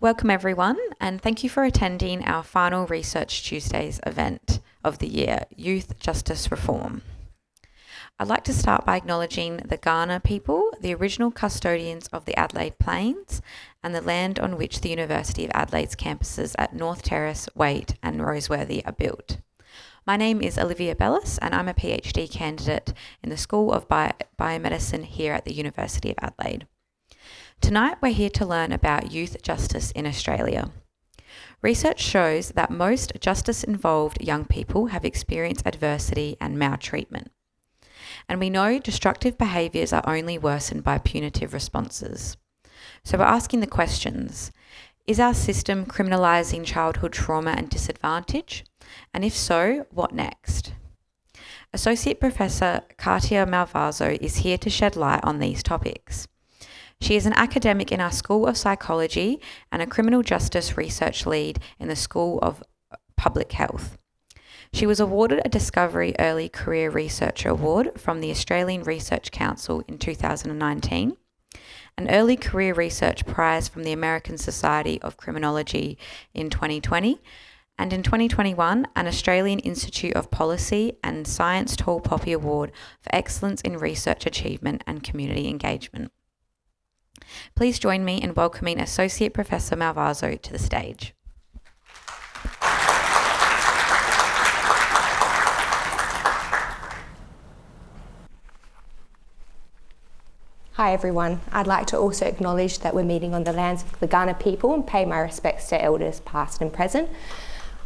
Welcome everyone, and thank you for attending our final Research Tuesdays event of the year, Youth Justice Reform. I'd like to start by acknowledging the Kaurna people, the original custodians of the Adelaide Plains, and the land on which the University of Adelaide's campuses at North Terrace, Waite and Roseworthy are built. My name is Olivia Bellis, and I'm a PhD candidate in the School of Biomedicine here at the University of Adelaide. Tonight we're here to learn about youth justice in Australia. Research shows that most justice-involved young people have experienced adversity and maltreatment. And we know destructive behaviours are only worsened by punitive responses. So we're asking the questions: is our system criminalising childhood trauma and disadvantage? And if so, what next? Associate Professor Catia Malvaso is here to shed light on these topics. She is an academic in our School of Psychology and a criminal justice research lead in the School of Public Health. She was awarded a Discovery Early Career Researcher Award from the Australian Research Council in 2019, an Early Career Research Prize from the American Society of Criminology in 2020, and in 2021, an Australian Institute of Policy and Science Tall Poppy Award for Excellence in Research Achievement and Community Engagement. Please join me in welcoming Associate Professor Malvaso to the stage. Hi everyone, I'd like to also acknowledge that we're meeting on the lands of the Kaurna people and pay my respects to elders past and present.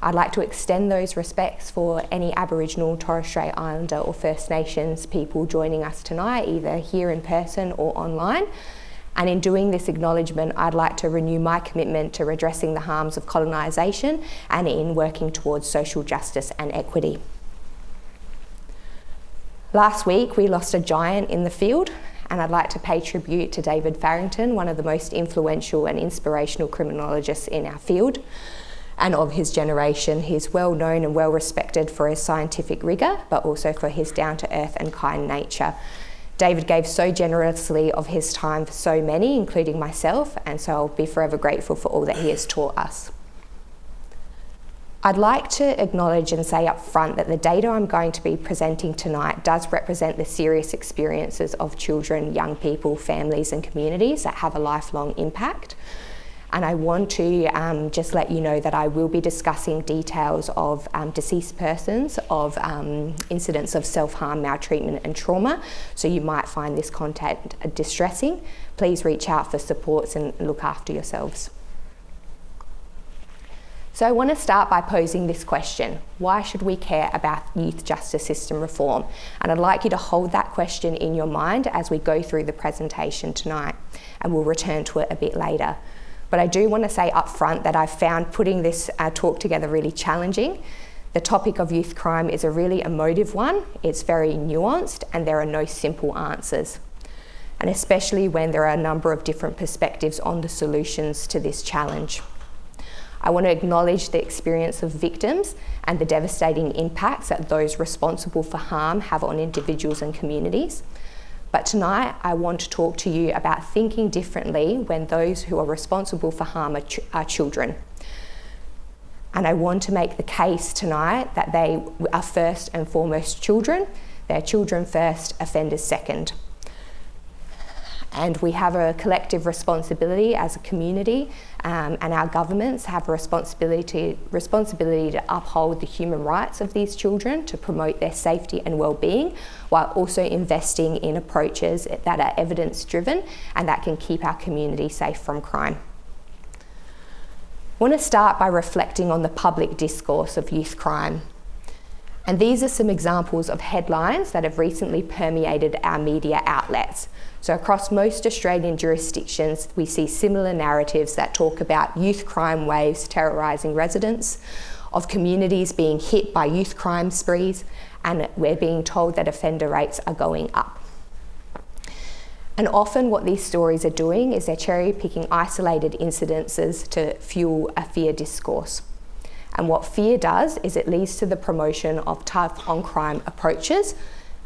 I'd like to extend those respects for any Aboriginal, Torres Strait Islander or First Nations people joining us tonight, either here in person or online. And in doing this acknowledgement, I'd like to renew my commitment to redressing the harms of colonisation and in working towards social justice and equity. Last week, we lost a giant in the field, and I'd like to pay tribute to David Farrington, one of the most influential and inspirational criminologists in our field and of his generation. He's well known and well respected for his scientific rigour, but also for his down-to-earth and kind nature. David gave so generously of his time for so many, including myself, and so I'll be forever grateful for all that he has taught us. I'd like to acknowledge and say up front that the data I'm going to be presenting tonight does represent the serious experiences of children, young people, families and communities that have a lifelong impact. And I want to just let you know that I will be discussing details of deceased persons, of incidents of self-harm, maltreatment and trauma. So you might find this content distressing. Please reach out for supports and look after yourselves. So I want to start by posing this question: why should we care about youth justice system reform? And I'd like you to hold that question in your mind as we go through the presentation tonight, and we'll return to it a bit later. But I do want to say up front that I've found putting this talk together really challenging. The topic of youth crime is a really emotive one. It's very nuanced and there are no simple answers. And especially when there are a number of different perspectives on the solutions to this challenge. I want to acknowledge the experience of victims and the devastating impacts that those responsible for harm have on individuals and communities. But tonight, I want to talk to you about thinking differently when those who are responsible for harm are children. And I want to make the case tonight that they are first and foremost children. They're children first, offenders second. And we have a collective responsibility as a community, and our governments have a responsibility to uphold the human rights of these children, to promote their safety and well-being, while also investing in approaches that are evidence-driven and that can keep our community safe from crime. I want to start by reflecting on the public discourse of youth crime. And these are some examples of headlines that have recently permeated our media outlets. So across most Australian jurisdictions, we see similar narratives that talk about youth crime waves terrorising residents, of communities being hit by youth crime sprees, and we're being told that offender rates are going up. And often what these stories are doing is they're cherry-picking isolated incidences to fuel a fear discourse. And what fear does is it leads to the promotion of tough on-crime approaches,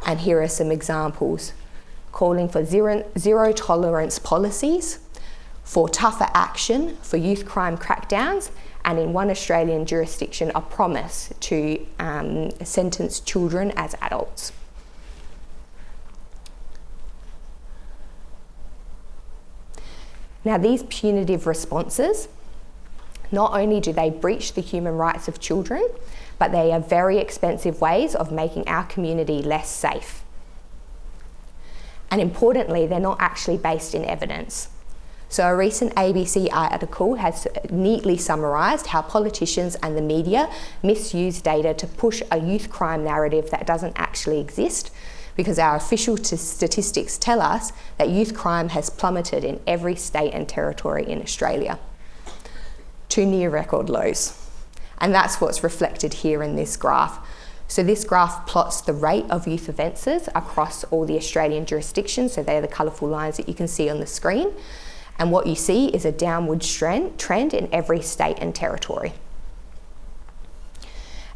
and here are some examples: calling for zero tolerance policies, for tougher action for youth crime crackdowns, and in one Australian jurisdiction, a promise to sentence children as adults. Now, these punitive responses, not only do they breach the human rights of children, but they are very expensive ways of making our community less safe. And importantly, they're not actually based in evidence. So a recent ABC article has neatly summarised how politicians and the media misuse data to push a youth crime narrative that doesn't actually exist, because our official statistics tell us that youth crime has plummeted in every state and territory in Australia to near record lows. And that's what's reflected here in this graph. So this graph plots the rate of youth offences across all the Australian jurisdictions. So they're the colourful lines that you can see on the screen. And what you see is a downward trend in every state and territory.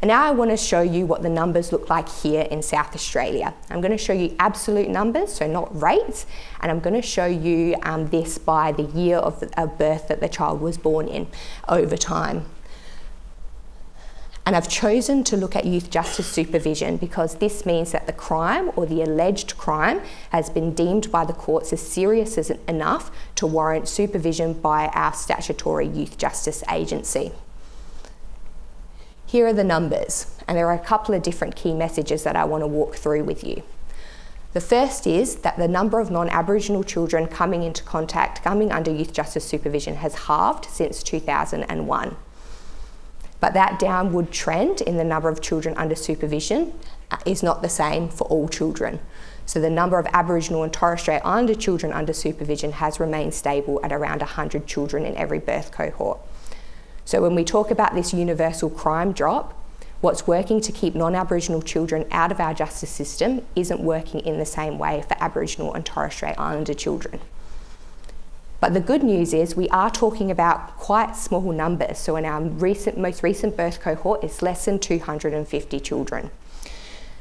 And now I want to show you what the numbers look like here in South Australia. I'm going to show you absolute numbers, so not rates, and I'm going to show you this by the year of birth that the child was born in over time. And I've chosen to look at youth justice supervision because this means that the crime or the alleged crime has been deemed by the courts as serious enough to warrant supervision by our statutory youth justice agency. Here are the numbers, and there are a couple of different key messages that I want to walk through with you. The first is that the number of non-Aboriginal children coming under youth justice supervision has halved since 2001. But that downward trend in the number of children under supervision is not the same for all children. So the number of Aboriginal and Torres Strait Islander children under supervision has remained stable at around 100 children in every birth cohort. So when we talk about this universal crime drop, what's working to keep non-Aboriginal children out of our justice system isn't working in the same way for Aboriginal and Torres Strait Islander children. But the good news is we are talking about quite small numbers. So in our most recent birth cohort, it's less than 250 children.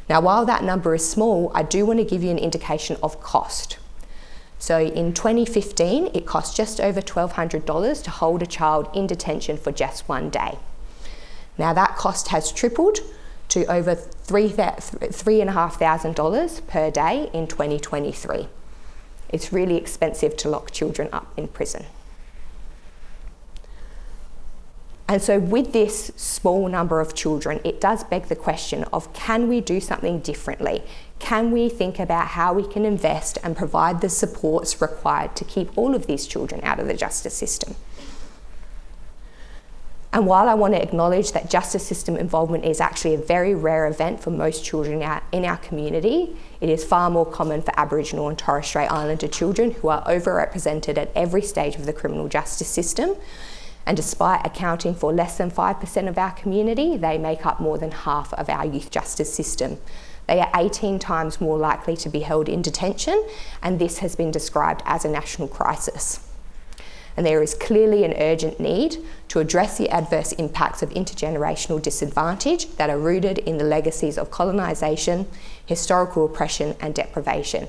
Now, while that number is small, I do want to give you an indication of cost. So in 2015, it cost just over $1,200 to hold a child in detention for just one day. Now that cost has tripled to over $3,500 per day in 2023. It's really expensive to lock children up in prison. And so with this small number of children, it does beg the question of, can we do something differently? Can we think about how we can invest and provide the supports required to keep all of these children out of the justice system? And while I want to acknowledge that justice system involvement is actually a very rare event for most children in our community, it is far more common for Aboriginal and Torres Strait Islander children who are overrepresented at every stage of the criminal justice system. And despite accounting for less than 5% of our community, they make up more than half of our youth justice system. They are 18 times more likely to be held in detention, and this has been described as a national crisis. And there is clearly an urgent need to address the adverse impacts of intergenerational disadvantage that are rooted in the legacies of colonisation, historical oppression and deprivation.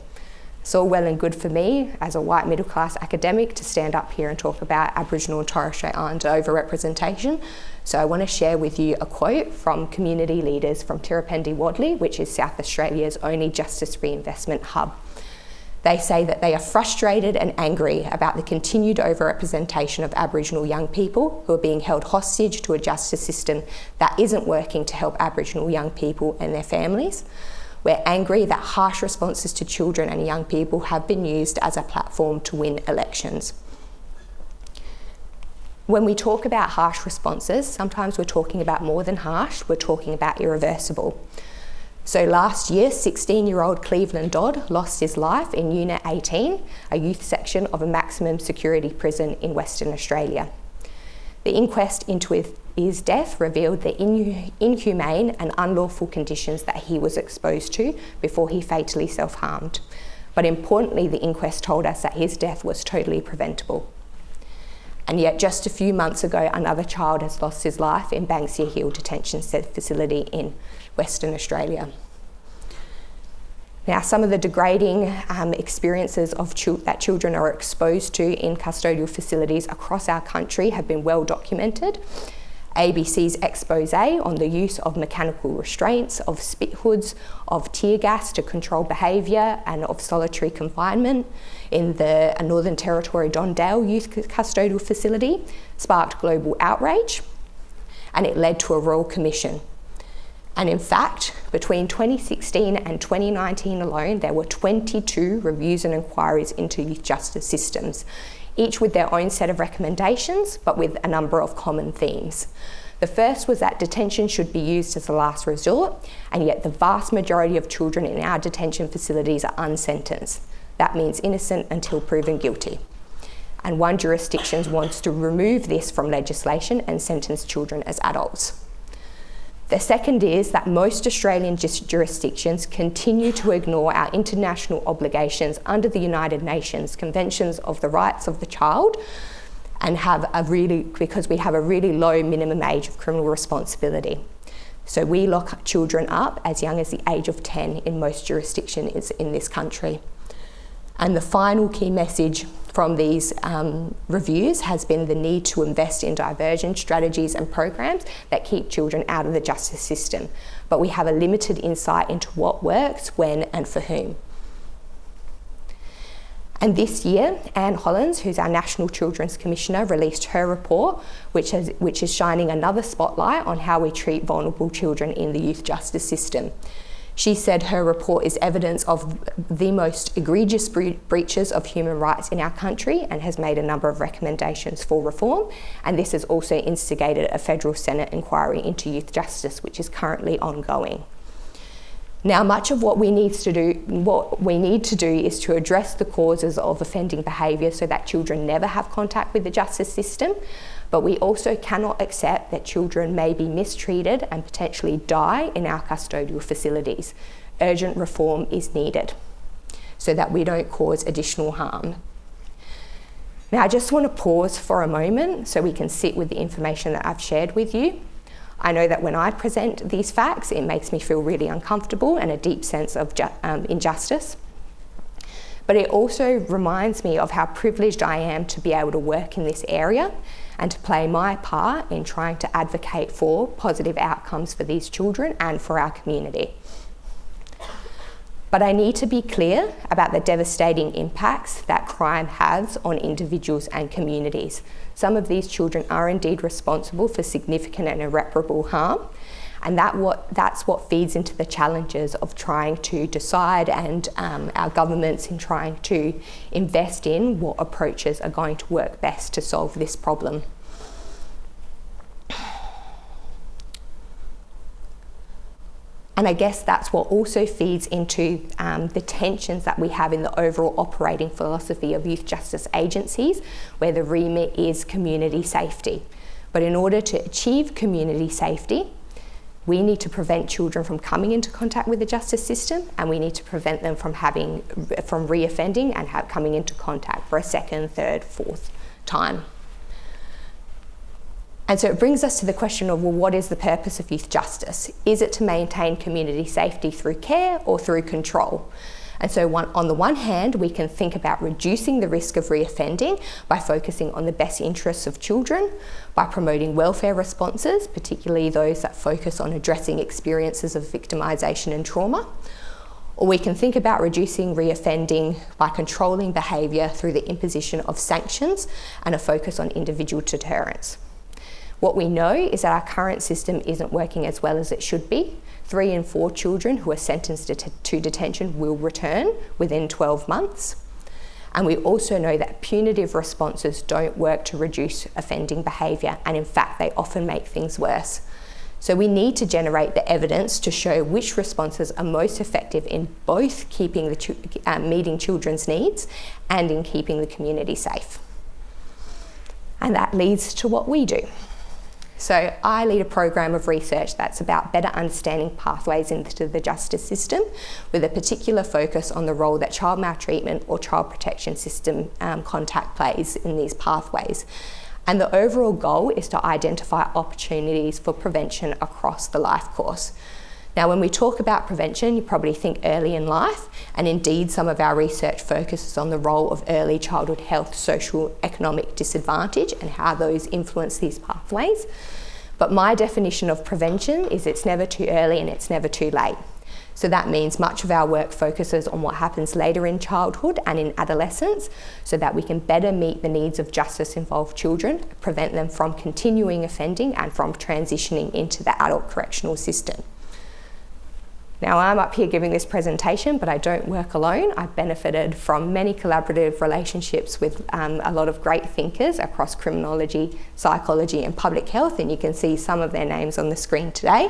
It's all well and good for me as a white middle class academic to stand up here and talk about Aboriginal and Torres Strait Islander overrepresentation. So I want to share with you a quote from community leaders from Tirrapendi Wadley, which is South Australia's only justice reinvestment hub. They say that they are frustrated and angry about the continued overrepresentation of Aboriginal young people who are being held hostage to a justice system that isn't working to help Aboriginal young people and their families. We're angry that harsh responses to children and young people have been used as a platform to win elections. When we talk about harsh responses, sometimes we're talking about more than harsh, we're talking about irreversible. So last year, 16-year-old Cleveland Dodd lost his life in Unit 18, a youth section of a maximum security prison in Western Australia. The inquest into his death revealed the inhumane and unlawful conditions that he was exposed to before he fatally self-harmed. But importantly, the inquest told us that his death was totally preventable. And yet just a few months ago, another child has lost his life in Banksia Hill Detention Facility in Western Australia. Now, some of the degrading experiences that children are exposed to in custodial facilities across our country have been well documented. ABC's expose on the use of mechanical restraints, of spit hoods, of tear gas to control behaviour, and of solitary confinement in the Northern Territory Dondale Youth Custodial Facility sparked global outrage, and it led to a Royal Commission. And in fact, between 2016 and 2019 alone, there were 22 reviews and inquiries into youth justice systems, each with their own set of recommendations, but with a number of common themes. The first was that detention should be used as a last resort, and yet the vast majority of children in our detention facilities are unsentenced. That means innocent until proven guilty. And one jurisdiction wants to remove this from legislation and sentence children as adults. The second is that most Australian jurisdictions continue to ignore our international obligations under the United Nations Conventions of the Rights of the Child, and because we have a really low minimum age of criminal responsibility. So we lock children up as young as the age of 10 in most jurisdictions in this country. And the final key message from these reviews has been the need to invest in diversion strategies and programs that keep children out of the justice system. But we have a limited insight into what works, when and for whom. And this year, Anne Hollins, who's our National Children's Commissioner, released her report, which is shining another spotlight on how we treat vulnerable children in the youth justice system. She said her report is evidence of the most egregious breaches of human rights in our country and has made a number of recommendations for reform. And this has also instigated a federal Senate inquiry into youth justice, which is currently ongoing. Now, much of what we need to do is to address the causes of offending behaviour so that children never have contact with the justice system. But we also cannot accept that children may be mistreated and potentially die in our custodial facilities. Urgent reform is needed so that we don't cause additional harm. Now, I just want to pause for a moment so we can sit with the information that I've shared with you. I know that when I present these facts, it makes me feel really uncomfortable and a deep sense of injustice. But it also reminds me of how privileged I am to be able to work in this area and to play my part in trying to advocate for positive outcomes for these children and for our community. But I need to be clear about the devastating impacts that crime has on individuals and communities. Some of these children are indeed responsible for significant and irreparable harm, and that's what feeds into the challenges of trying to decide and our governments in trying to invest in what approaches are going to work best to solve this problem. And I guess that's what also feeds into the tensions that we have in the overall operating philosophy of youth justice agencies, where the remit is community safety. But in order to achieve community safety, we need to prevent children from coming into contact with the justice system, and we need to prevent them from reoffending and coming into contact for a second, third, fourth time. And so it brings us to the question of, well, what is the purpose of youth justice? Is it to maintain community safety through care or through control? And so on the one hand, we can think about reducing the risk of reoffending by focusing on the best interests of children, by promoting welfare responses, particularly those that focus on addressing experiences of victimisation and trauma. Or we can think about reducing reoffending by controlling behaviour through the imposition of sanctions and a focus on individual deterrence. What we know is that our current system isn't working as well as it should be. 3 in 4 children who are sentenced to detention will return within 12 months. And we also know that punitive responses don't work to reduce offending behaviour, and in fact, they often make things worse. So we need to generate the evidence to show which responses are most effective in both meeting children's needs and in keeping the community safe. And that leads to what we do. So I lead a program of research that's about better understanding pathways into the justice system, with a particular focus on the role that child maltreatment or child protection system contact plays in these pathways. And the overall goal is to identify opportunities for prevention across the life course. Now, when we talk about prevention, you probably think early in life, and indeed some of our research focuses on the role of early childhood health, social, economic disadvantage and how those influence these pathways. But my definition of prevention is it's never too early and it's never too late. So that means much of our work focuses on what happens later in childhood and in adolescence so that we can better meet the needs of justice-involved children, prevent them from continuing offending and from transitioning into the adult correctional system. Now, I'm up here giving this presentation, but I don't work alone. I've benefited from many collaborative relationships with a lot of great thinkers across criminology, psychology and public health, and you can see some of their names on the screen today.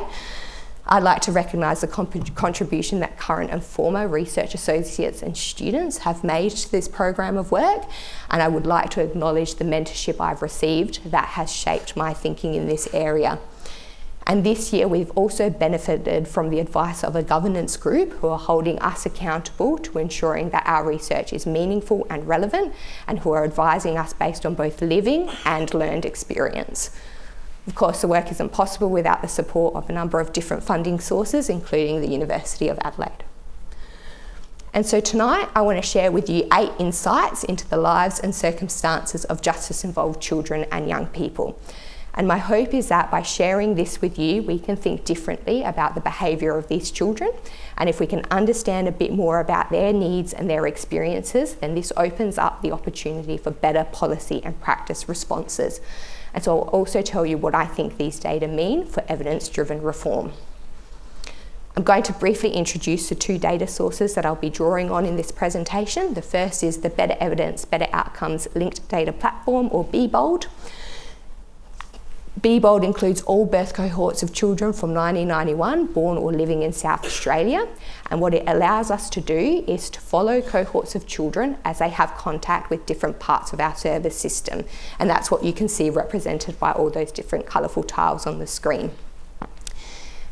I'd like to recognise the contribution that current and former research associates and students have made to this program of work, and I would like to acknowledge the mentorship I've received that has shaped my thinking in this area. And this year we've also benefited from the advice of a governance group who are holding us accountable to ensuring that our research is meaningful and relevant, and who are advising us based on both living and learned experience. Of course, the work isn't possible without the support of a number of different funding sources, including the University of Adelaide. And so tonight, I want to share with you 8 insights into the lives and circumstances of justice-involved children and young people. And my hope is that by sharing this with you, we can think differently about the behaviour of these children. And if we can understand a bit more about their needs and their experiences, then this opens up the opportunity for better policy and practice responses. And so I'll also tell you what I think these data mean for evidence-driven reform. I'm going to briefly introduce the 2 data sources that I'll be drawing on in this presentation. The first is the Better Evidence, Better Outcomes Linked Data Platform, or BBOLD. BBOLD includes all birth cohorts of children from 1991 born or living in South Australia, and what it allows us to do is to follow cohorts of children as they have contact with different parts of our service system, and that's what you can see represented by all those different colourful tiles on the screen.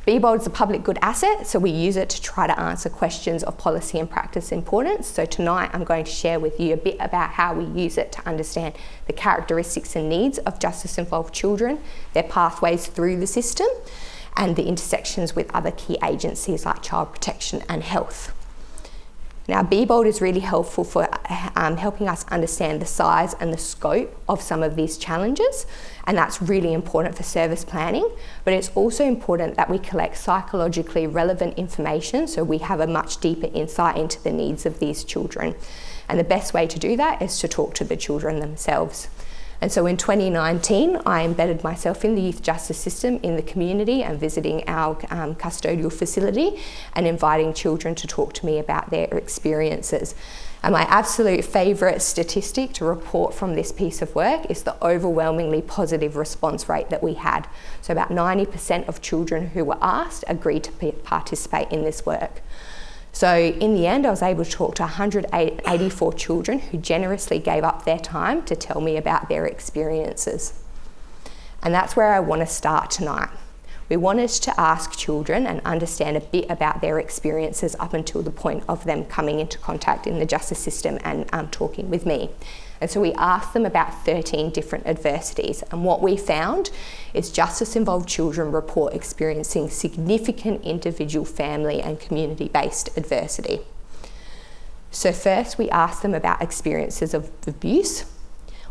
BBOLD is a public good asset, so we use it to try to answer questions of policy and practice importance. So tonight I'm going to share with you a bit about how we use it to understand the characteristics and needs of justice-involved children, their pathways through the system, and the intersections with other key agencies like child protection and health. Now, BBOLD is really helpful for helping us understand the size and the scope of some of these challenges, and that's really important for service planning, but it's also important that we collect psychologically relevant information so we have a much deeper insight into the needs of these children. And the best way to do that is to talk to the children themselves. And so in 2019, I embedded myself in the youth justice system in the community and visiting our custodial facility and inviting children to talk to me about their experiences. And my absolute favourite statistic to report from this piece of work is the overwhelmingly positive response rate that we had. So about 90% of children who were asked agreed to participate in this work. So in the end, I was able to talk to 184 children who generously gave up their time to tell me about their experiences. And that's where I want to start tonight. We wanted to ask children and understand a bit about their experiences up until the point of them coming into contact in the justice system and talking with me. And so we asked them about 13 different adversities, and what we found is justice-involved children report experiencing significant individual, family and community-based adversity. So first we asked them about experiences of abuse.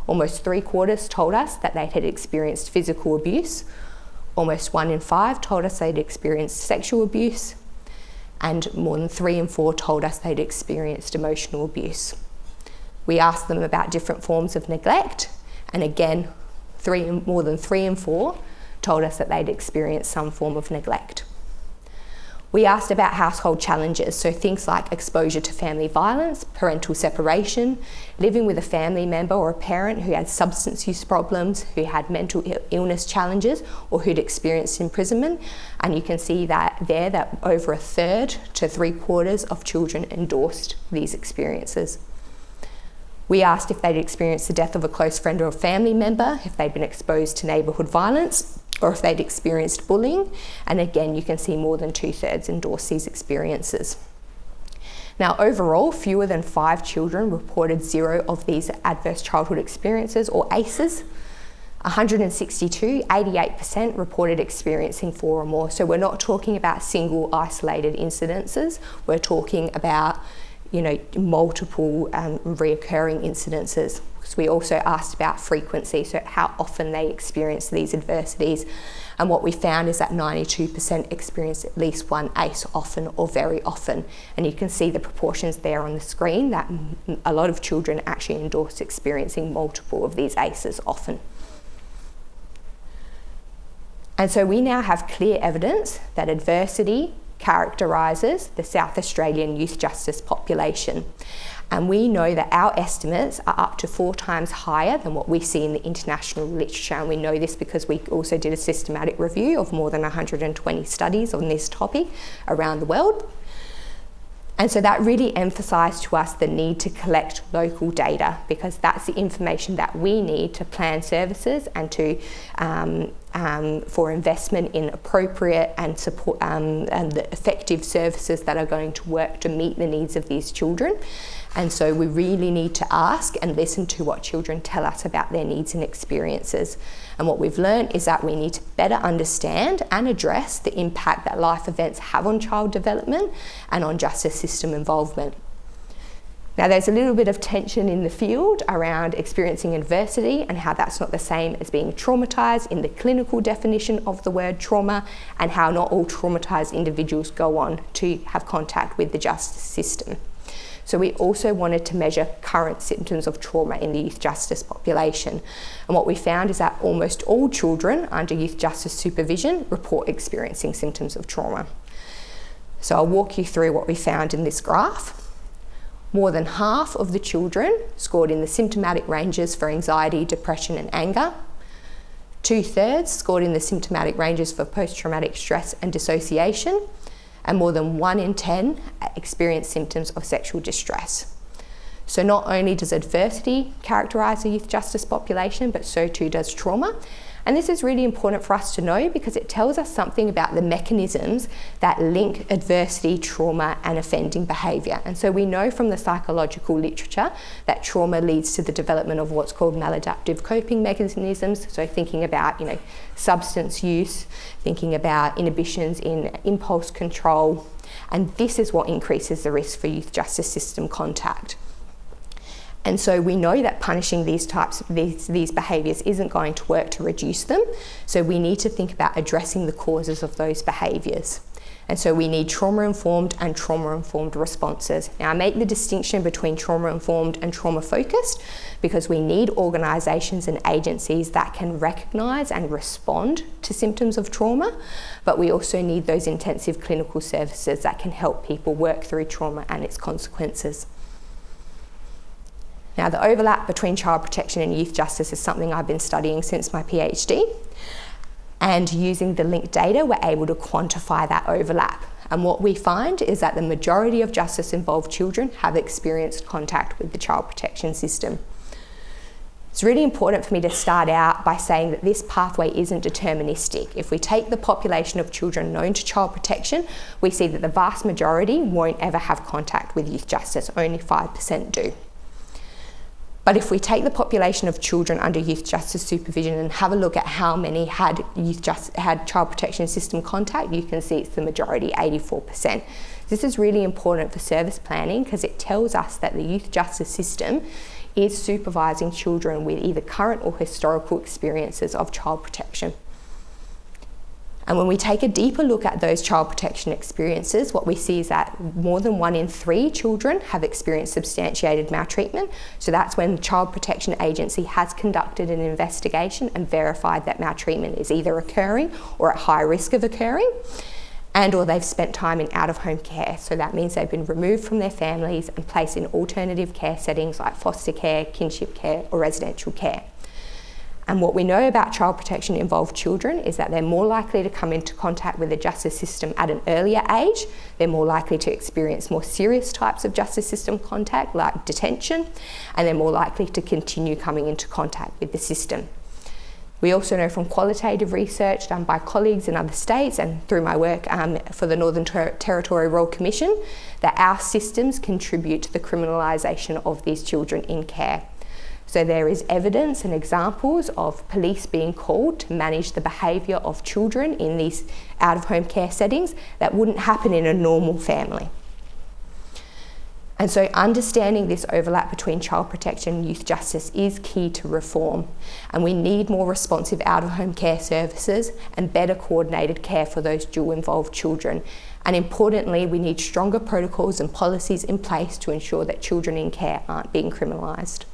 Almost 3/4 told us that they had experienced physical abuse. Almost 1 in 5 told us they'd experienced sexual abuse, and more than 3 in 4 told us they'd experienced emotional abuse. We asked them about different forms of neglect, and again, more than 3 in 4 told us that they'd experienced some form of neglect. We asked about household challenges, so things like exposure to family violence, parental separation, living with a family member or a parent who had substance use problems, who had mental illness challenges, or who'd experienced imprisonment. And you can see that over 1/3 to 3/4 of children endorsed these experiences. We asked if they'd experienced the death of a close friend or a family member, if they'd been exposed to neighbourhood violence, or if they'd experienced bullying. And again, you can see more than 2/3 endorse these experiences. Now, overall, fewer than 5 children reported 0 of these adverse childhood experiences, or ACEs. 162, 88% reported experiencing 4 or more. So we're not talking about single isolated incidences, we're talking about multiple reoccurring incidences. Because we also asked about frequency, so how often they experience these adversities. And what we found is that 92% experience at least one ACE often or very often. And you can see the proportions there on the screen that a lot of children actually endorse experiencing multiple of these ACEs often. And so we now have clear evidence that adversity characterises the South Australian youth justice population. And we know that our estimates are up to 4 times higher than what we see in the international literature. And we know this because we also did a systematic review of more than 120 studies on this topic around the world. And so that really emphasised to us the need to collect local data, because that's the information that we need to plan services and to for investment in appropriate and support and the effective services that are going to work to meet the needs of these children. And so we really need to ask and listen to what children tell us about their needs and experiences. And what we've learned is that we need to better understand and address the impact that life events have on child development and on justice system involvement. Now, there's a little bit of tension in the field around experiencing adversity and how that's not the same as being traumatised in the clinical definition of the word trauma, and how not all traumatised individuals go on to have contact with the justice system. So we also wanted to measure current symptoms of trauma in the youth justice population. And what we found is that almost all children under youth justice supervision report experiencing symptoms of trauma. So I'll walk you through what we found in this graph. More than half of the children scored in the symptomatic ranges for anxiety, depression and anger. 2/3 scored in the symptomatic ranges for post-traumatic stress and dissociation. And more than 1 in 10 experience symptoms of sexual distress. So not only does adversity characterise the youth justice population, but so too does trauma. And this is really important for us to know, because it tells us something about the mechanisms that link adversity, trauma and offending behaviour. And so we know from the psychological literature that trauma leads to the development of what's called maladaptive coping mechanisms. So thinking about, substance use, thinking about inhibitions in impulse control. And this is what increases the risk for youth justice system contact. And so we know that punishing these behaviours isn't going to work to reduce them. So we need to think about addressing the causes of those behaviours. And so we need trauma-informed and trauma-informed responses. Now, I make the distinction between trauma-informed and trauma-focused because we need organisations and agencies that can recognise and respond to symptoms of trauma, but we also need those intensive clinical services that can help people work through trauma and its consequences. Now, the overlap between child protection and youth justice is something I've been studying since my PhD. And using the linked data, we're able to quantify that overlap. And what we find is that the majority of justice-involved children have experienced contact with the child protection system. It's really important for me to start out by saying that this pathway isn't deterministic. If we take the population of children known to child protection, we see that the vast majority won't ever have contact with youth justice, only 5% do. But if we take the population of children under youth justice supervision and have a look at how many had child protection system contact, you can see it's the majority, 84%. This is really important for service planning because it tells us that the youth justice system is supervising children with either current or historical experiences of child protection. And when we take a deeper look at those child protection experiences, what we see is that more than 1 in 3 children have experienced substantiated maltreatment. So that's when the Child Protection Agency has conducted an investigation and verified that maltreatment is either occurring or at high risk of occurring, and or they've spent time in out-of-home care. So that means they've been removed from their families and placed in alternative care settings like foster care, kinship care or residential care. And what we know about child protection involved children is that they're more likely to come into contact with the justice system at an earlier age. They're more likely to experience more serious types of justice system contact like detention, and they're more likely to continue coming into contact with the system. We also know from qualitative research done by colleagues in other states and through my work for the Northern Territory Royal Commission that our systems contribute to the criminalisation of these children in care. So there is evidence and examples of police being called to manage the behaviour of children in these out-of-home care settings that wouldn't happen in a normal family. And so understanding this overlap between child protection and youth justice is key to reform. And we need more responsive out-of-home care services and better coordinated care for those dual-involved children. And importantly, we need stronger protocols and policies in place to ensure that children in care aren't being criminalised.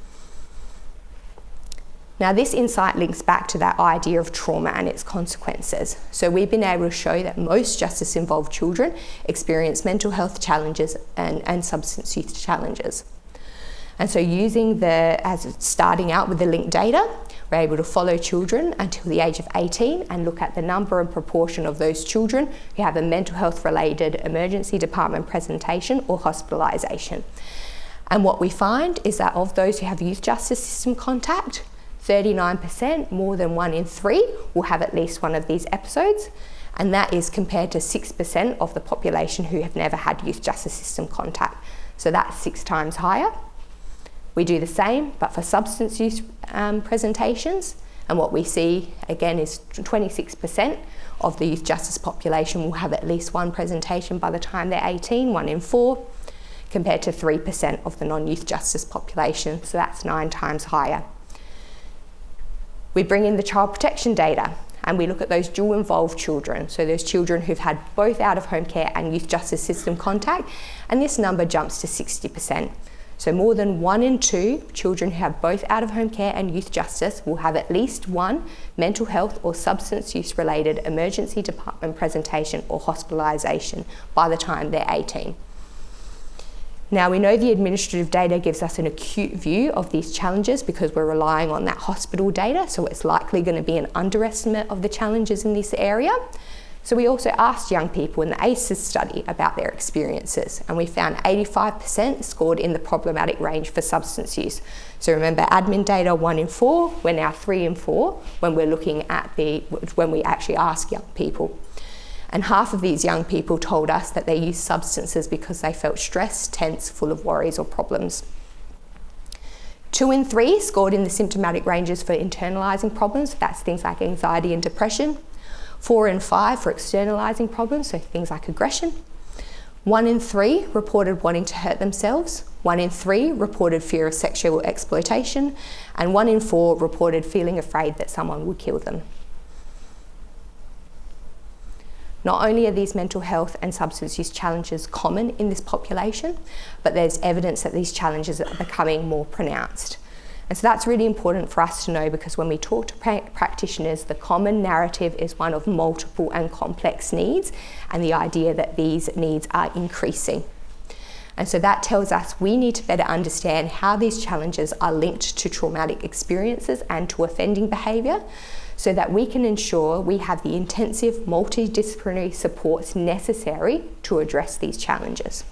Now, this insight links back to that idea of trauma and its consequences. So we've been able to show that most justice-involved children experience mental health challenges and substance use challenges. And so starting out with the linked data, we're able to follow children until the age of 18 and look at the number and proportion of those children who have a mental health related emergency department presentation or hospitalisation. And what we find is that of those who have youth justice system contact, 39%, more than 1 in 3, will have at least one of these episodes, and that is compared to 6% of the population who have never had youth justice system contact. So that's 6 times higher. We do the same, but for substance use presentations, and what we see again is 26% of the youth justice population will have at least one presentation by the time they're 18, 1 in 4, compared to 3% of the non-youth justice population, so that's 9 times higher. We bring in the child protection data and we look at those dual involved children, so those children who've had both out-of-home care and youth justice system contact, and this number jumps to 60%. So more than 1 in 2 children who have both out-of-home care and youth justice will have at least one mental health or substance use related emergency department presentation or hospitalisation by the time they're 18. Now, we know the administrative data gives us an acute view of these challenges because we're relying on that hospital data, so it's likely going to be an underestimate of the challenges in this area. So we also asked young people in the ACEs study about their experiences, and we found 85% scored in the problematic range for substance use. So remember, admin data 1 in 4, we're now 3 in 4 when we're looking at when we actually ask young people. And half of these young people told us that they used substances because they felt stressed, tense, full of worries or problems. 2 in 3 scored in the symptomatic ranges for internalising problems, that's things like anxiety and depression. 4 in 5 for externalising problems, so things like aggression. 1 in 3 reported wanting to hurt themselves. 1 in 3 reported fear of sexual exploitation. And 1 in 4 reported feeling afraid that someone would kill them. Not only are these mental health and substance use challenges common in this population, but there's evidence that these challenges are becoming more pronounced. And so that's really important for us to know, because when we talk to practitioners, the common narrative is one of multiple and complex needs, and the idea that these needs are increasing. And so that tells us we need to better understand how these challenges are linked to traumatic experiences and to offending behaviour, so that we can ensure we have the intensive multidisciplinary supports necessary to address these challenges.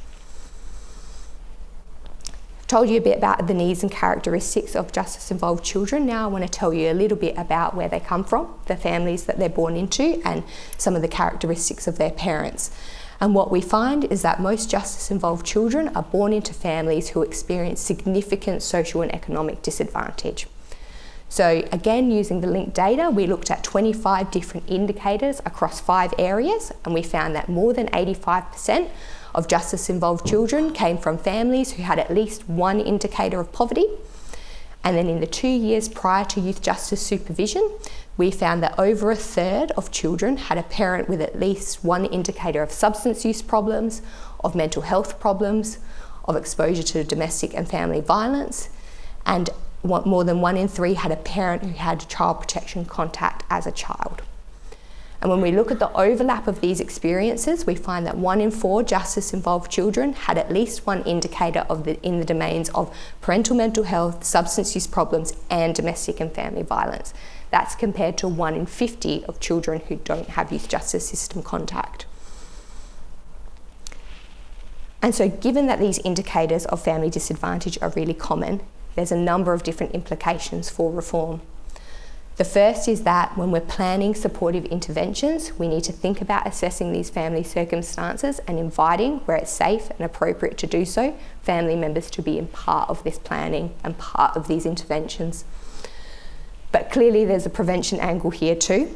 I've told you a bit about the needs and characteristics of justice-involved children. Now I want to tell you a little bit about where they come from, the families that they're born into, and some of the characteristics of their parents. And what we find is that most justice-involved children are born into families who experience significant social and economic disadvantage. So again, using the linked data, we looked at 25 different indicators across 5 areas, and we found that more than 85% of justice-involved children came from families who had at least one indicator of poverty. And then in the 2 years prior to youth justice supervision, we found that over 1/3 of children had a parent with at least one indicator of substance use problems, of mental health problems, of exposure to domestic and family violence, and more than 1 in 3 had a parent who had child protection contact as a child. And when we look at the overlap of these experiences, we find that 1 in 4 justice-involved children had at least one indicator in the domains of parental mental health, substance use problems, and domestic and family violence. That's compared to 1 in 50 of children who don't have youth justice system contact. And so given that these indicators of family disadvantage are really common, there's a number of different implications for reform. The first is that when we're planning supportive interventions, we need to think about assessing these family circumstances and inviting, where it's safe and appropriate to do so, family members to be in part of this planning and part of these interventions. But clearly there's a prevention angle here too.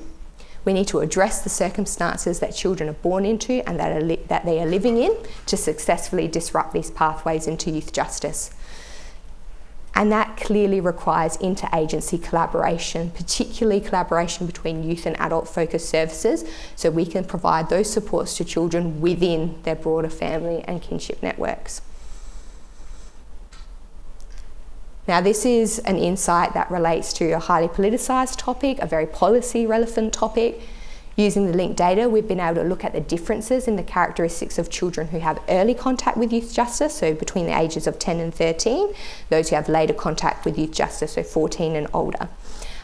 We need to address the circumstances that children are born into and that they are living in to successfully disrupt these pathways into youth justice. And that clearly requires interagency collaboration, particularly collaboration between youth and adult focused services, so we can provide those supports to children within their broader family and kinship networks. Now, this is an insight that relates to a highly politicised topic, a very policy relevant topic. Using the linked data, we've been able to look at the differences in the characteristics of children who have early contact with youth justice, so between the ages of 10 and 13, those who have later contact with youth justice, so 14 and older.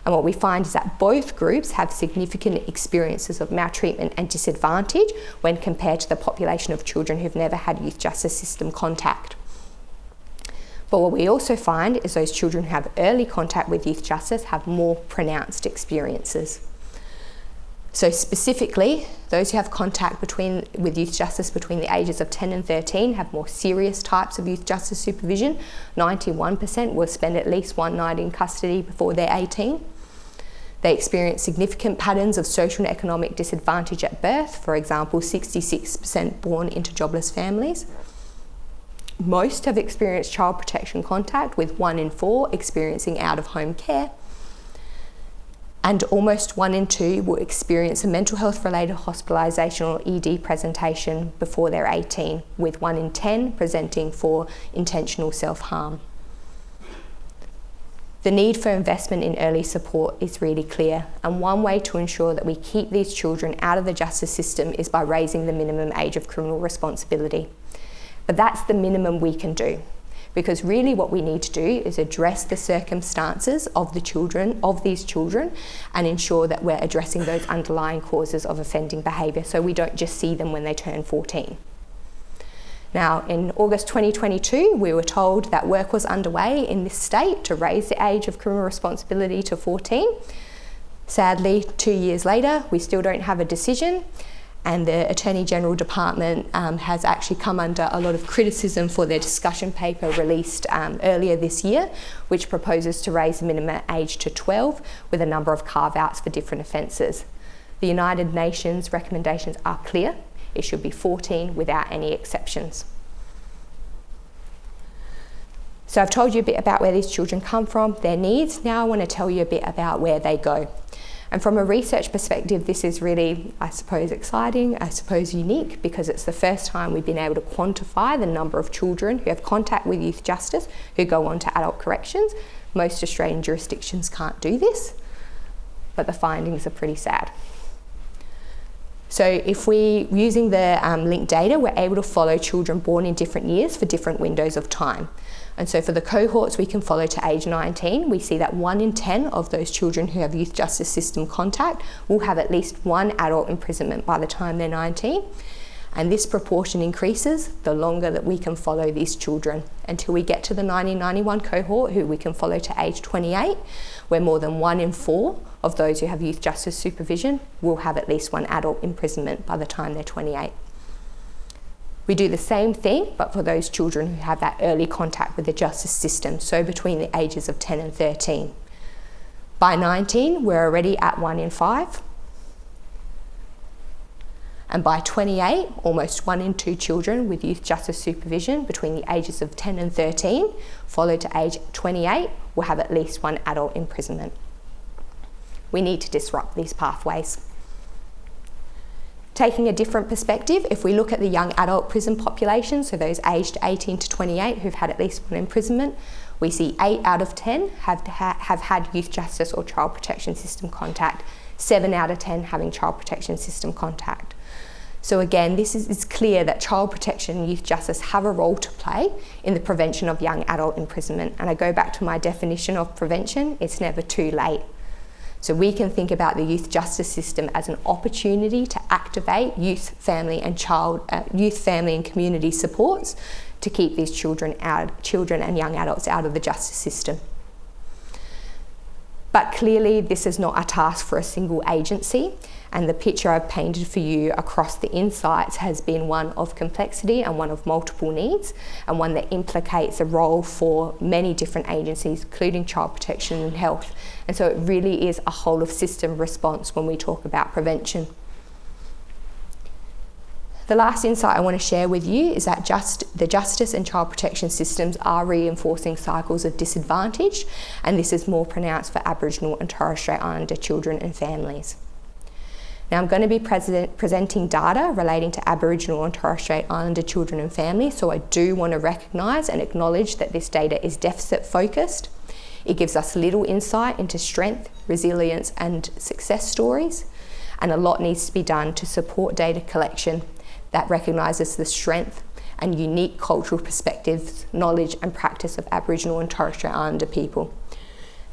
And what we find is that both groups have significant experiences of maltreatment and disadvantage when compared to the population of children who've never had youth justice system contact. But what we also find is those children who have early contact with youth justice have more pronounced experiences. So specifically, those who have contact with youth justice between the ages of 10 and 13 have more serious types of youth justice supervision. 91% will spend at least one night in custody before they're 18. They experience significant patterns of social and economic disadvantage at birth. For example, 66% born into jobless families. Most have experienced child protection contact, with 1 in 4 experiencing out-of-home care. And almost 1 in 2 will experience a mental health related hospitalisation or ED presentation before they're 18, with 1 in 10 presenting for intentional self-harm. The need for investment in early support is really clear, and one way to ensure that we keep these children out of the justice system is by raising the minimum age of criminal responsibility. But that's the minimum we can do, because really what we need to do is address the circumstances of these children and ensure that we're addressing those underlying causes of offending behaviour, so we don't just see them when they turn 14. Now, in August 2022, we were told that work was underway in this state to raise the age of criminal responsibility to 14. Sadly, 2 years later, we still don't have a decision. And the Attorney General Department has actually come under a lot of criticism for their discussion paper released earlier this year, which proposes to raise the minimum age to 12 with a number of carve-outs for different offences. The United Nations recommendations are clear. It should be 14 without any exceptions. So I've told you a bit about where these children come from, their needs. Now I want to tell you a bit about where they go. And from a research perspective, this is really, I suppose, exciting, I suppose unique, because it's the first time we've been able to quantify the number of children who have contact with youth justice who go on to adult corrections. Most Australian jurisdictions can't do this, but the findings are pretty sad. So if we, using the linked data, we're able to follow children born in different years for different windows of time. And so for the cohorts we can follow to age 19, we see that 1 in 10 of those children who have youth justice system contact will have at least 1 adult imprisonment by the time they're 19. And this proportion increases the longer that we can follow these children, until we get to the 1991 cohort, who we can follow to age 28, where more than 1 in 4 of those who have youth justice supervision will have at least 1 adult imprisonment by the time they're 28. We do the same thing, but for those children who have that early contact with the justice system, so between the ages of 10 and 13. By 19, we're already at 1 in 5. And by 28, almost 1 in 2 children with youth justice supervision between the ages of 10 and 13, followed to age 28, will have at least 1 adult imprisonment. We need to disrupt these pathways. Taking a different perspective, if we look at the young adult prison population, so those aged 18 to 28 who've had at least 1 imprisonment, we see 8 out of 10 have had youth justice or child protection system contact, 7 out of 10 having child protection system contact. So again, it's clear that child protection and youth justice have a role to play in the prevention of young adult imprisonment. And I go back to my definition of prevention, it's never too late. So we can think about the youth justice system as an opportunity to activate youth, family and community supports to keep these children and young adults out of the justice system. But clearly this is not a task for a single agency, and the picture I've painted for you across the insights has been one of complexity and one of multiple needs, and one that implicates a role for many different agencies, including child protection and health. And so it really is a whole of system response when we talk about prevention. The last insight I want to share with you is that the justice and child protection systems are reinforcing cycles of disadvantage, and this is more pronounced for Aboriginal and Torres Strait Islander children and families. Now, I'm going to be presenting data relating to Aboriginal and Torres Strait Islander children and families, so I do want to recognise and acknowledge that this data is deficit focused. It gives us little insight into strength, resilience and success stories, and a lot needs to be done to support data collection that recognises the strength and unique cultural perspectives, knowledge and practice of Aboriginal and Torres Strait Islander people.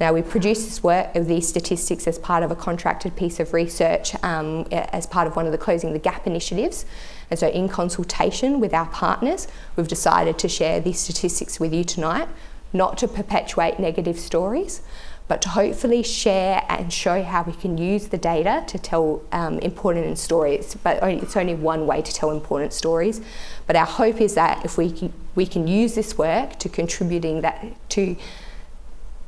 Now, we produced this work of these statistics as part of a contracted piece of research as part of one of the Closing the Gap initiatives. And so in consultation with our partners, we've decided to share these statistics with you tonight, not to perpetuate negative stories, but to hopefully share and show how we can use the data to tell important stories. But it's only one way to tell important stories. But our hope is that if we can use this work to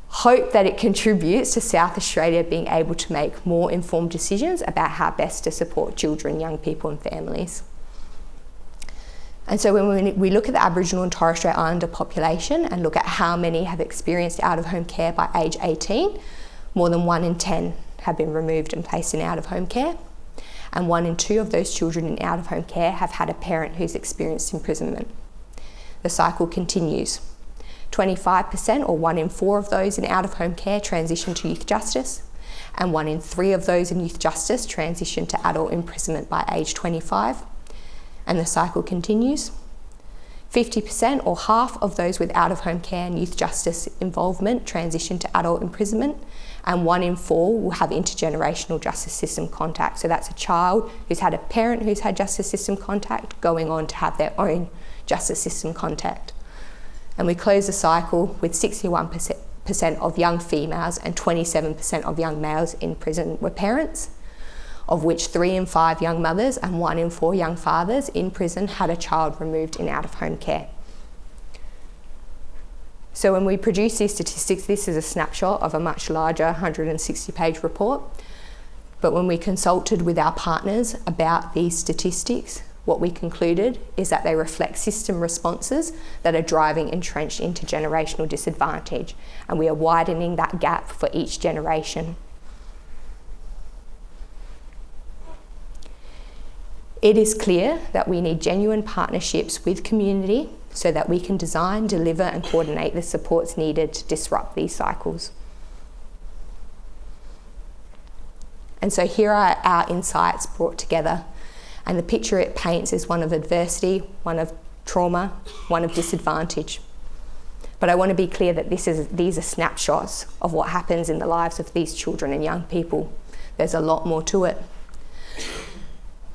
hope that it contributes to South Australia being able to make more informed decisions about how best to support children, young people and families. And so when we look at the Aboriginal and Torres Strait Islander population and look at how many have experienced out-of-home care by age 18, more than 1 in 10 have been removed and placed in out-of-home care. And 1 in 2 of those children in out-of-home care have had a parent who's experienced imprisonment. The cycle continues. 25% or 1 in 4 of those in out-of-home care transition to youth justice, and 1 in 3 of those in youth justice transition to adult imprisonment by age 25. And the cycle continues. 50% or half of those with out-of-home care and youth justice involvement transition to adult imprisonment, and 1 in 4 will have intergenerational justice system contact. So that's a child who's had a parent who's had justice system contact going on to have their own justice system contact. And we close the cycle with 61% of young females and 27% of young males in prison were parents, of which 3 in 5 young mothers and 1 in 4 young fathers in prison had a child removed in out-of-home care. So when we produce these statistics, this is a snapshot of a much larger 160-page report. But when we consulted with our partners about these statistics, what we concluded is that they reflect system responses that are driving entrenched intergenerational disadvantage, and we are widening that gap for each generation. It is clear that we need genuine partnerships with community so that we can design, deliver and coordinate the supports needed to disrupt these cycles. And so here are our insights brought together, and the picture it paints is one of adversity, one of trauma, one of disadvantage. But I want to be clear that these are snapshots of what happens in the lives of these children and young people. There's a lot more to it.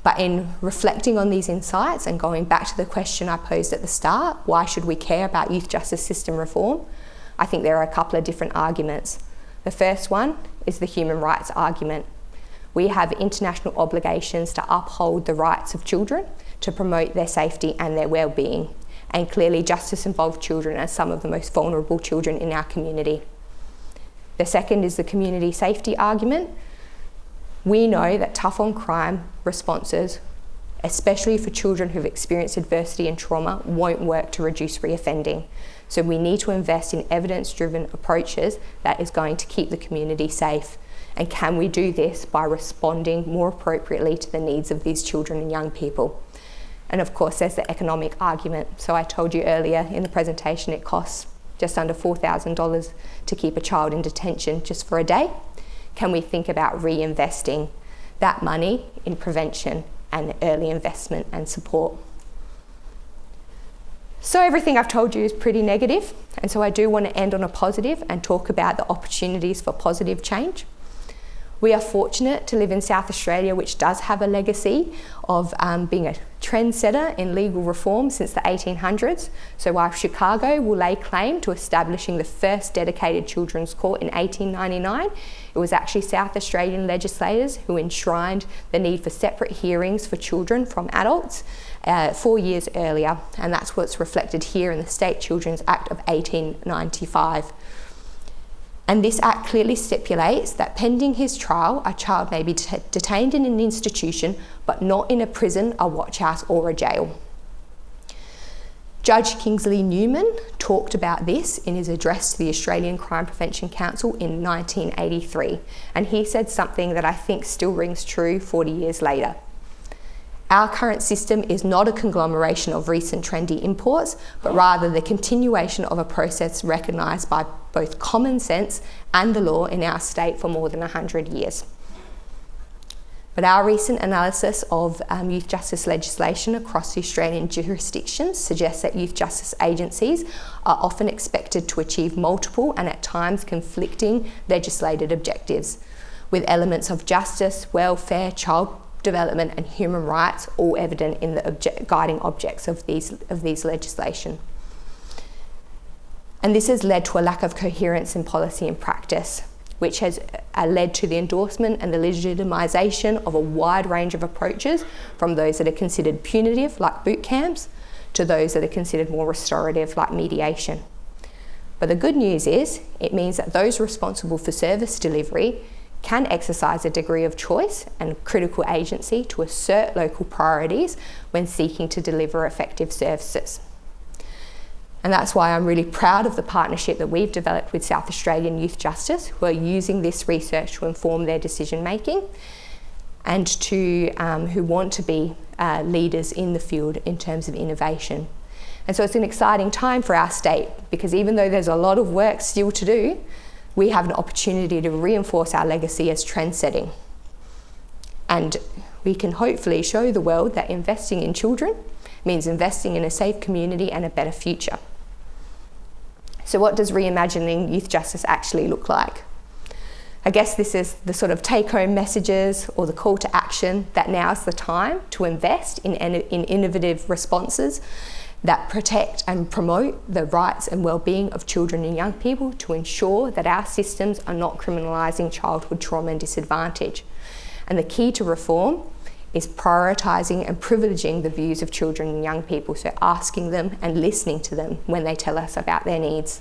But in reflecting on these insights and going back to the question I posed at the start, why should we care about youth justice system reform? I think there are a couple of different arguments. The first one is the human rights argument. We have international obligations to uphold the rights of children, to promote their safety and their well-being. And clearly justice involved children as some of the most vulnerable children in our community. The second is the community safety argument. We know that tough on crime responses, especially for children who've experienced adversity and trauma, won't work to reduce reoffending. So we need to invest in evidence-driven approaches that is going to keep the community safe. And can we do this by responding more appropriately to the needs of these children and young people? And of course, there's the economic argument. So I told you earlier in the presentation, it costs just under $4,000 to keep a child in detention just for a day. Can we think about reinvesting that money in prevention and early investment and support? So everything I've told you is pretty negative, and so I do want to end on a positive and talk about the opportunities for positive change. We are fortunate to live in South Australia, which does have a legacy of being a trendsetter in legal reform since the 1800s. So while Chicago will lay claim to establishing the first dedicated children's court in 1899, it was actually South Australian legislators who enshrined the need for separate hearings for children from adults 4 years earlier, and that's what's reflected here in the State Children's Act of 1895. And this Act clearly stipulates that pending his trial, a child may be detained in an institution, but not in a prison, a watchhouse or a jail. Judge Kingsley Newman talked about this in his address to the Australian Crime Prevention Council in 1983, and he said something that I think still rings true 40 years later. Our current system is not a conglomeration of recent trendy imports, but rather the continuation of a process recognised by both common sense and the law in our state for more than 100 years. But our recent analysis of youth justice legislation across the Australian jurisdictions suggests that youth justice agencies are often expected to achieve multiple and at times conflicting legislated objectives, with elements of justice, welfare, child development and human rights all evident in the guiding objects of these legislation. And this has led to a lack of coherence in policy and practice, which has led to the endorsement and the legitimisation of a wide range of approaches, from those that are considered punitive, like boot camps, to those that are considered more restorative, like mediation. But the good news is, it means that those responsible for service delivery can exercise a degree of choice and critical agency to assert local priorities when seeking to deliver effective services. And that's why I'm really proud of the partnership that we've developed with South Australian Youth Justice, who are using this research to inform their decision making, and who want to be leaders in the field in terms of innovation. And so it's an exciting time for our state, because even though there's a lot of work still to do, we have an opportunity to reinforce our legacy as trend-setting. And we can hopefully show the world that investing in children means investing in a safe community and a better future. So what does reimagining youth justice actually look like? I guess this is the sort of take-home messages or the call to action, that now's the time to invest in innovative responses that protect and promote the rights and well-being of children and young people, to ensure that our systems are not criminalising childhood trauma and disadvantage. And the key to reform is prioritising and privileging the views of children and young people, so asking them and listening to them when they tell us about their needs.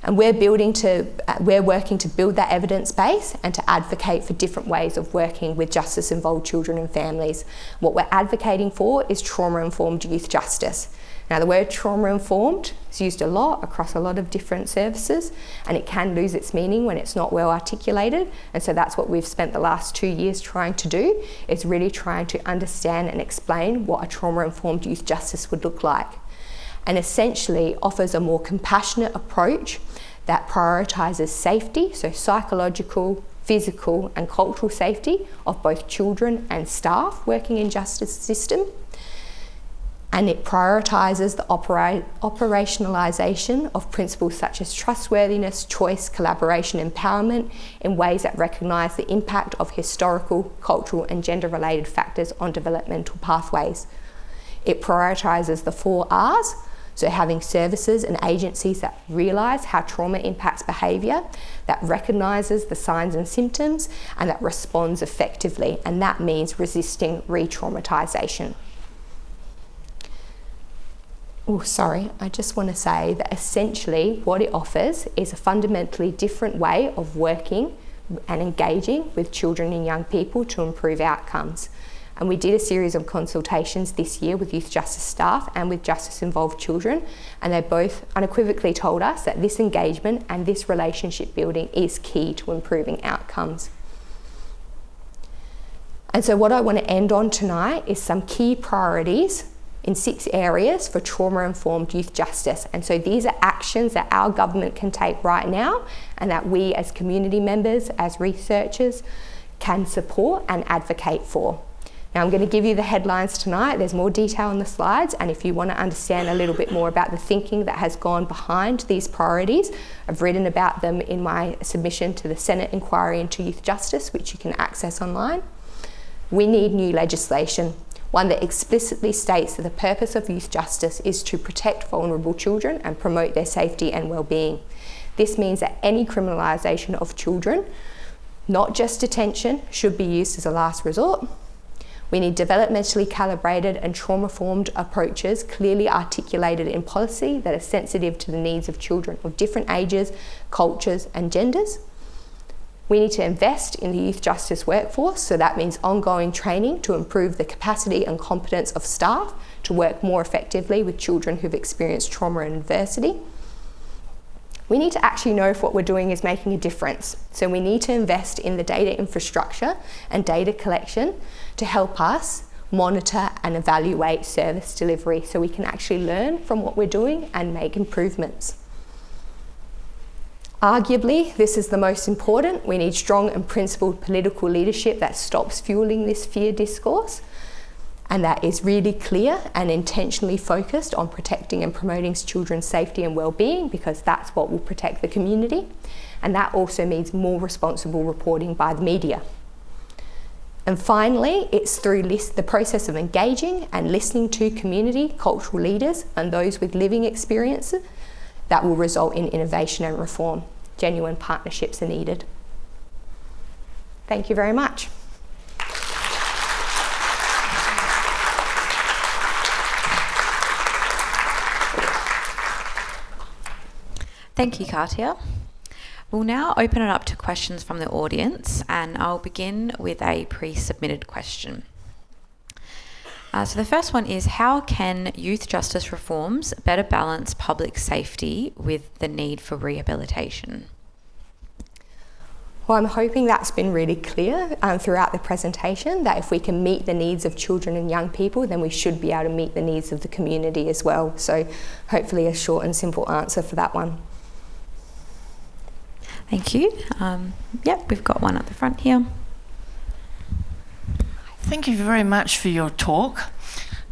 And we're working to build that evidence base and to advocate for different ways of working with justice-involved children and families. What we're advocating for is trauma-informed youth justice. Now, the word trauma-informed is used a lot across a lot of different services, and it can lose its meaning when it's not well articulated. And so that's what we've spent the last 2 years trying to do, is really trying to understand and explain what a trauma-informed youth justice would look like, and essentially offers a more compassionate approach that prioritises safety, so psychological, physical and cultural safety of both children and staff working in justice system. And it prioritises the operationalisation of principles such as trustworthiness, choice, collaboration, empowerment in ways that recognise the impact of historical, cultural and gender-related factors on developmental pathways. It prioritises the 4 Rs, so having services and agencies that realise how trauma impacts behaviour, that recognises the signs and symptoms, and that responds effectively, and that means resisting re-traumatisation. I just want to say that essentially what it offers is a fundamentally different way of working and engaging with children and young people to improve outcomes. And we did a series of consultations this year with youth justice staff and with justice-involved children, and they both unequivocally told us that this engagement and this relationship building is key to improving outcomes. And so what I want to end on tonight is some key priorities in 6 areas for trauma-informed youth justice. And so these are actions that our government can take right now, and that we as community members, as researchers, can support and advocate for. Now I'm going to give you the headlines tonight. There's more detail in the slides, and if you want to understand a little bit more about the thinking that has gone behind these priorities, I've written about them in my submission to the Senate inquiry into youth justice, which you can access online. We need new legislation, one that explicitly states that the purpose of youth justice is to protect vulnerable children and promote their safety and well-being. This means that any criminalisation of children, not just detention, should be used as a last resort. We need developmentally calibrated and trauma-formed approaches clearly articulated in policy that are sensitive to the needs of children of different ages, cultures and genders. We need to invest in the youth justice workforce, so that means ongoing training to improve the capacity and competence of staff to work more effectively with children who've experienced trauma and adversity. We need to actually know if what we're doing is making a difference. So we need to invest in the data infrastructure and data collection to help us monitor and evaluate service delivery so we can actually learn from what we're doing and make improvements. Arguably, this is the most important. We need strong and principled political leadership that stops fueling this fear discourse and that is really clear and intentionally focused on protecting and promoting children's safety and well-being, because that's what will protect the community. And that also means more responsible reporting by the media. And finally, it's through the process of engaging and listening to community, cultural leaders and those with living experiences that will result in innovation and reform. Genuine partnerships are needed. Thank you very much. Thank you, Catia. We'll now open it up to questions from the audience, and I'll begin with a pre-submitted question. So the first one is, how can youth justice reforms better balance public safety with the need for rehabilitation? Well, I'm hoping that's been really clear throughout the presentation, that if we can meet the needs of children and young people, then we should be able to meet the needs of the community as well. So hopefully a short and simple answer for that one. Thank you. Yep, we've got one at the front here. Thank you very much for your talk.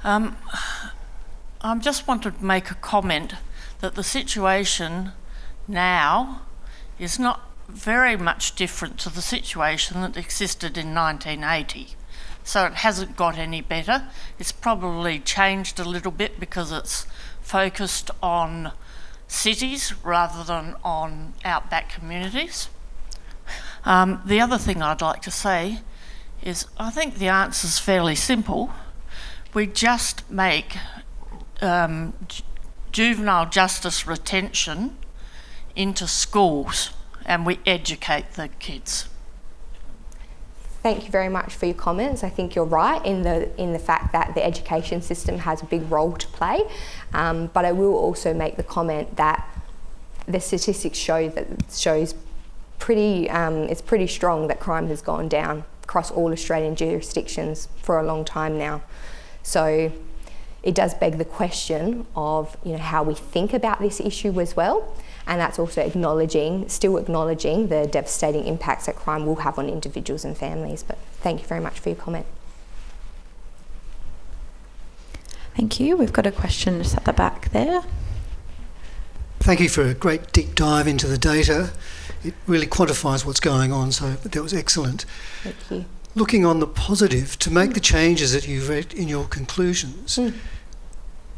I just wanted to make a comment that the situation now is not very much different to the situation that existed in 1980. So it hasn't got any better. It's probably changed a little bit because it's focused on cities rather than on outback communities. The other thing I'd like to say is I think the answer's fairly simple. We just make juvenile justice retention into schools and we educate the kids. Thank you very much for your comments. I think you're right in the fact that the education system has a big role to play, but I will also make the comment that the statistics shows it's pretty strong that crime has gone down across all Australian jurisdictions for a long time now. So it does beg the question of how we think about this issue as well. And that's also still acknowledging the devastating impacts that crime will have on individuals and families. But thank you very much for your comment. Thank you. We've got a question just at the back there. Thank you for a great deep dive into the data. It really quantifies what's going on, so that was excellent. Thank you. Looking on the positive, to make the changes that you've read in your conclusions,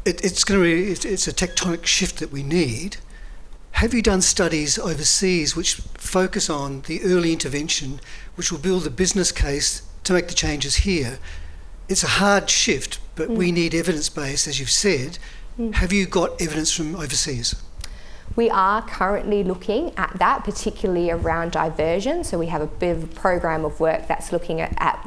it's a tectonic shift that we need. Have you done studies overseas which focus on the early intervention, which will build the business case to make the changes here? It's a hard shift, but we need evidence-based, as you've said. Have you got evidence from overseas? We are currently looking at that, particularly around diversion. So we have a bit of a program of work that's looking at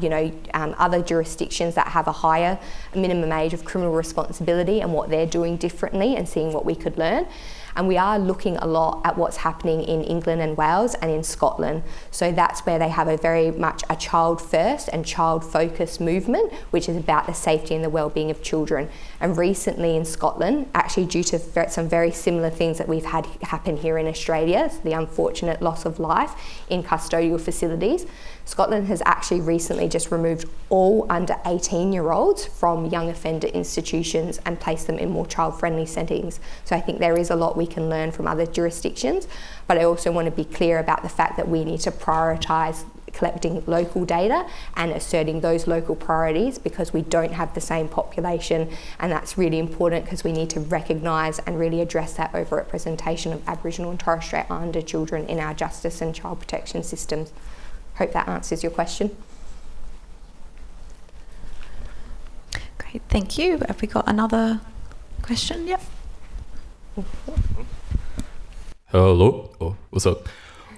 other jurisdictions that have a higher minimum age of criminal responsibility and what they're doing differently and seeing what we could learn. And we are looking a lot at what's happening in England and Wales and in Scotland. So that's where they have a very much a child first and child focused movement, which is about the safety and the well-being of children. And recently in Scotland, actually due to some very similar things that we've had happen here in Australia, so the unfortunate loss of life in custodial facilities, Scotland has actually recently just removed all under 18-year-olds from young offender institutions and placed them in more child-friendly settings. So I think there is a lot we can learn from other jurisdictions, but I also want to be clear about the fact that we need to prioritise collecting local data and asserting those local priorities, because we don't have the same population, and that's really important because we need to recognise and really address that overrepresentation of Aboriginal and Torres Strait Islander children in our justice and child protection systems. Hope that answers your question. Great, thank you. Have we got another question? Yep. Hello. Oh, what's up?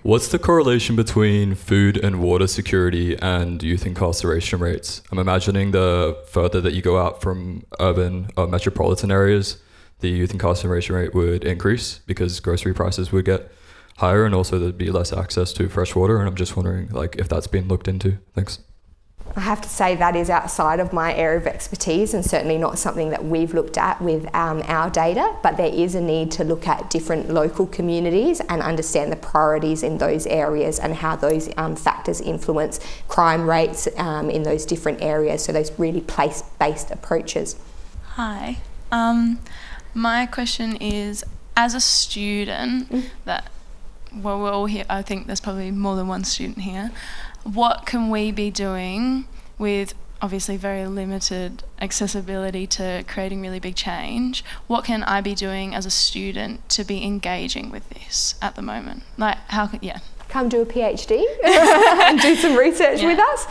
What's the correlation between food and water security and youth incarceration rates? I'm imagining the further that you go out from urban or metropolitan areas, the youth incarceration rate would increase because grocery prices would get higher, and also there'd be less access to fresh water. And I'm just wondering, like, if that's been looked into. Thanks. I have to say that is outside of my area of expertise, and certainly not something that we've looked at with our data, but there is a need to look at different local communities and understand the priorities in those areas and how those factors influence crime rates in those different areas, so those really place-based approaches. Hi. My question is, as a student, we're all here, I think there's probably more than one student here, what can we be doing with obviously very limited accessibility to creating really big change? What can I be doing as a student to be engaging with this at the moment? Like, how can, Come do a PhD and do some research with us.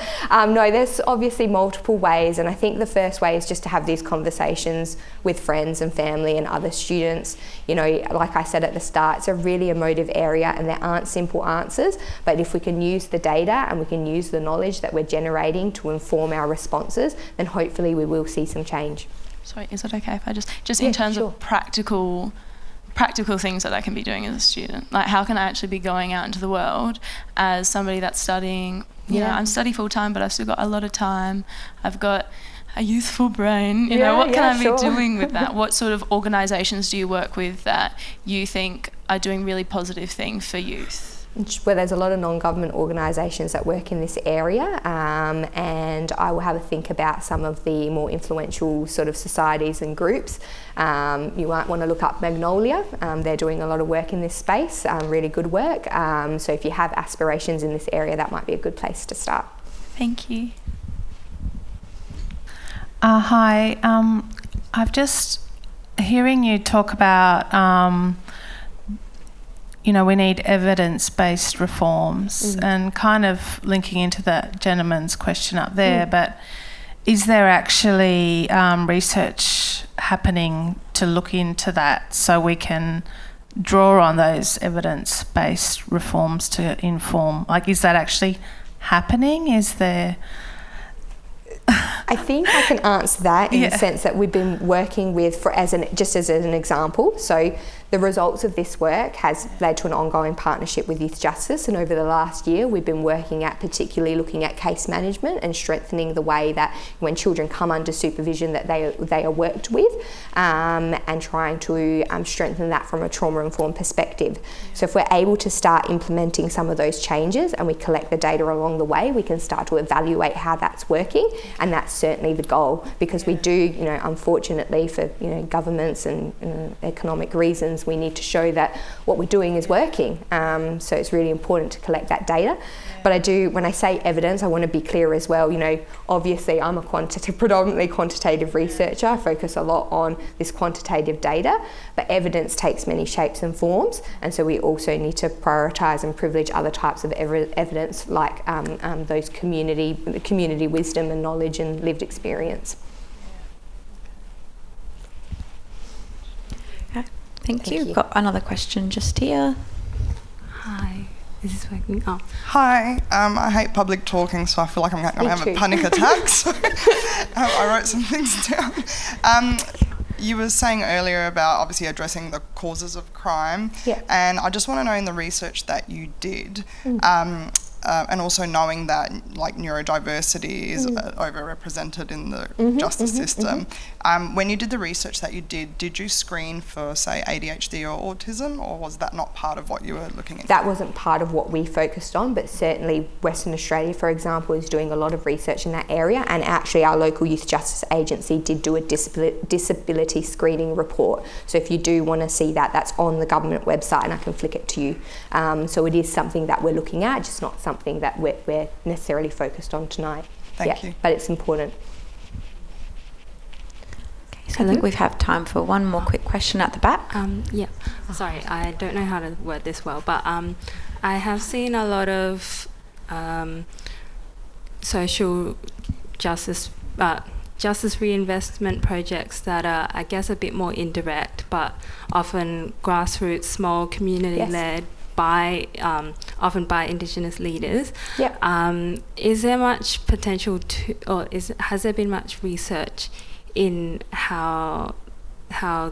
No, there's obviously multiple ways, and I think the first way is just to have these conversations with friends and family and other students. You know, like I said at the start, it's a really emotive area and there aren't simple answers, but if we can use the data and we can use the knowledge that we're generating to inform our responses, then hopefully we will see some change. Sorry, is it okay if I just in terms of practical things that I can be doing as a student? Like, how can I actually be going out into the world as somebody that's studying? You know, I'm studying full time, but I've still got a lot of time. I've got a youthful brain. You know, what can I be doing with that? What sort of organisations do you work with that you think are doing really positive things for youth? Well, there's a lot of non-government organisations that work in this area, and I will have a think about some of the more influential sort of societies and groups. You might want to look up Magnolia. They're doing a lot of work in this space, really good work. So if you have aspirations in this area, that might be a good place to start. Thank you. Hi. I've just hearing you talk about you know, we need evidence-based reforms, and kind of linking into that gentleman's question up there, but is there actually research happening to look into that so we can draw on those evidence-based reforms to inform? Like, is that actually happening? Is there... I think I can answer that in the sense that we've been working with, just as an example, so the results of this work has led to an ongoing partnership with Youth Justice, and over the last year we've been working at particularly looking at case management and strengthening the way that when children come under supervision that they are worked with, and trying to strengthen that from a trauma-informed perspective. So if we're able to start implementing some of those changes and we collect the data along the way, we can start to evaluate how that's working, and that's certainly the goal, because we do, you know, unfortunately for, you know, governments and economic reasons, we need to show that what we're doing is working. So it's really important to collect that data. But I do, when I say evidence, I want to be clear as well. You know, obviously I'm a predominantly quantitative researcher. I focus a lot on this quantitative data, but evidence takes many shapes and forms, and so we also need to prioritise and privilege other types of evidence, like those community wisdom and knowledge and lived experience. Thank you. Got another question just here. Hi. Is this working? Oh. Hi. I hate public talking, so I feel like I'm going to have a panic attack. So I wrote some things down. you were saying earlier about obviously addressing the causes of crime, and I just want to know in the research that you did, and also knowing that like neurodiversity is overrepresented in the justice system. When you did the research that you did you screen for, say, ADHD or autism, or was that not part of what you were looking at? That wasn't part of what we focused on, but certainly Western Australia, for example, is doing a lot of research in that area, and actually our local youth justice agency did do a disability screening report. So if you do want to see that, that's on the government website and I can flick it to you. So it is something that we're looking at, just not something that we're necessarily focused on tonight. Thank you. But it's important. So I think we have time for one more quick question at the back. Sorry, I don't know how to word this well, but I have seen a lot of social justice reinvestment projects that are, I guess, a bit more indirect, but often grassroots, small, community-led, often by Indigenous leaders. Is there much potential to, or has there been much research in how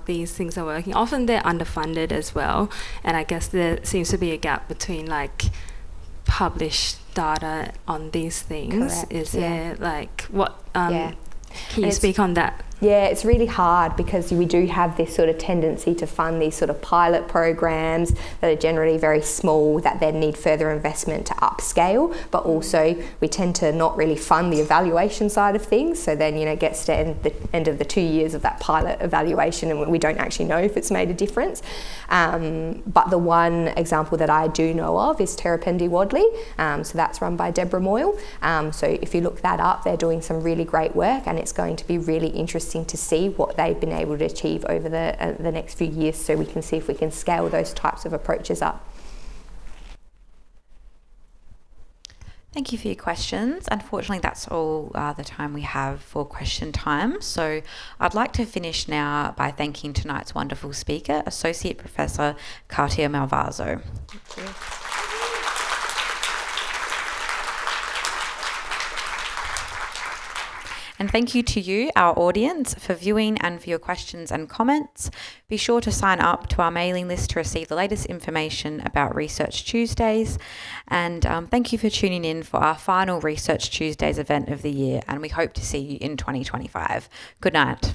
these things are working? Often they're underfunded as well, and I guess there seems to be a gap between like published data on these things. Correct, is there like what can you speak on that? Yeah, it's really hard because we do have this sort of tendency to fund these sort of pilot programs that are generally very small that then need further investment to upscale, but also we tend to not really fund the evaluation side of things. So then, it gets to the end of the 2 years of that pilot evaluation and we don't actually know if it's made a difference. But the one example that I do know of is Terrapendi Wadley. So that's run by Deborah Moyle. So if you look that up, they're doing some really great work, and it's going to be really interesting to see what they've been able to achieve over the next few years, so we can see if we can scale those types of approaches up. Thank you for your questions. Unfortunately, that's all the time we have for question time. So I'd like to finish now by thanking tonight's wonderful speaker, Associate Professor Catia Malvaso. Thank you. And thank you to you, our audience, for viewing and for your questions and comments. Be sure to sign up to our mailing list to receive the latest information about Research Tuesdays. And thank you for tuning in for our final Research Tuesdays event of the year. And we hope to see you in 2025. Good night.